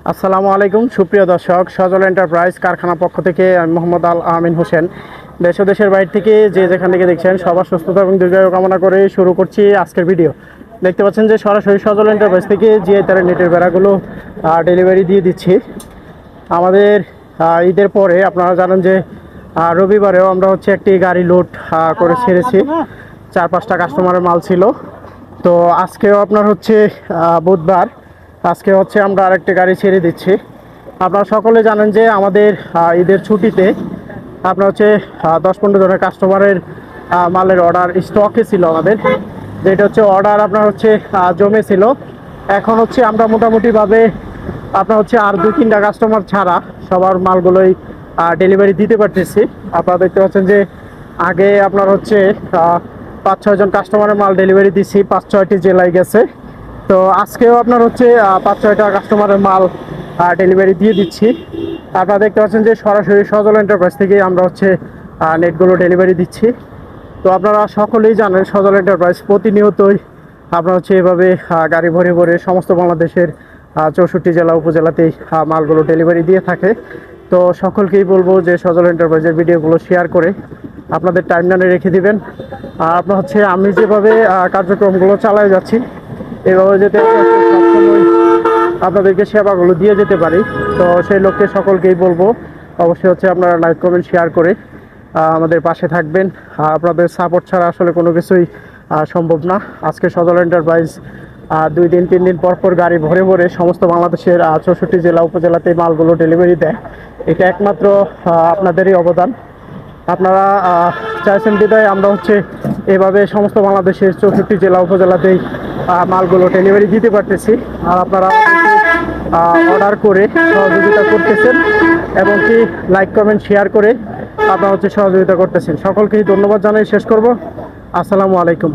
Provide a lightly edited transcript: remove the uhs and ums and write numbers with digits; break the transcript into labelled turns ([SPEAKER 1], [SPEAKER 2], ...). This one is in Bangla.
[SPEAKER 1] আসসালামু আলাইকুম সুপ্রিয় দর্শক, সজল এন্টারপ্রাইজ কারখানা পক্ষ থেকে আমি মোহাম্মদ আল আমিন হোসেন। দেশ ও দেশের বাইরে থেকে যে যেখান থেকে দেখছেন সবার সুস্থতা এবং দীর্ঘায়ু কামনা করে শুরু করছি আজকের ভিডিও। দেখতে পাচ্ছেন যে সরাসরি সজল এন্টারপ্রাইজ থেকে যে তারা নেটের বেড়াগুলো ডেলিভারি দিয়ে দিচ্ছি। আমাদের ঈদের পরে আপনারা জানেন যে রবিবারেও আমরা একটি গাড়ি লোড করে ছেড়েছি। 4-5টা কাস্টমারের মাল ছিল। তো আজকেও আপনার বুধবার, আজকে আমরা আরেকটি গাড়ি ছেড়ে দিচ্ছি। আপনারা সকলে জানেন যে আমাদের ঈদের ছুটিতে আপনার 10-15 জনের কাস্টমারের মালের অর্ডার স্টকে ছিল আমাদের, যেটা অর্ডার আপনার জমেছিল। এখন আমরা মোটামুটিভাবে আপনার আর 2-3টা কাস্টমার ছাড়া সবার মালগুলোই ডেলিভারি দিতে পারতেছি। আপনারা দেখতে পাচ্ছেন যে আগে আপনার 5-6 জন কাস্টমারের মাল ডেলিভারি দিচ্ছি, 5-6টি জেলায় গেছে। তো আজকেও আপনার 5-6টা কাস্টমারের মাল ডেলিভারি দিয়ে দিচ্ছি। আপনারা দেখতে পাচ্ছেন যে সরাসরি সজল এন্টারপ্রাইজ থেকে আমরা নেটগুলো ডেলিভারি দিচ্ছি। তো আপনারা সকলেই জানেন সজল এন্টারপ্রাইজ প্রতিনিয়তই আপনার এভাবে গাড়ি ভরে ভরে সমস্ত বাংলাদেশের 64 জেলা উপজেলাতেই মালগুলো ডেলিভারি দিয়ে থাকে। তো সকলকেই বলবো যে সজল এন্টারপ্রাইজের ভিডিওগুলো শেয়ার করে আপনাদের টাইমলাইনে রেখে দিবেন। আর আপনার আমি যেভাবে কার্যক্রমগুলো চালাই যাচ্ছি এভাবে যেতে সবসময় আপনাদেরকে সেবাগুলো দিয়ে যেতে পারি। তো সেই লক্ষ্যে সকলকেই বলবো অবশ্যই আপনারা লাইক কমেন্ট শেয়ার করে আমাদের পাশে থাকবেন। আপনাদের সাপোর্ট ছাড়া আসলে কোনো কিছুই সম্ভব না। আজকে সজল এন্টারপ্রাইজ 2 দিন 3 দিন পর পর গাড়ি ভরে ভরে সমস্ত বাংলাদেশের 64 জেলা উপজেলাতে মালগুলো ডেলিভারি দেয়। এটা একমাত্র আপনাদেরই অবদান। আপনারা চাইছেন বিদায় আমরা এভাবে সমস্ত বাংলাদেশের 64 জেলা উপজেলাতেই মালগুলো ডেলিভারি দিতে পারতেছি। আর আপনারা অর্ডার করে সহযোগিতা করতেছেন এবং কি লাইক কমেন্ট শেয়ার করে আপনারা সহযোগিতা করতেছেন। সকলকেই ধন্যবাদ জানাই শেষ করব। আসসালামু আলাইকুম।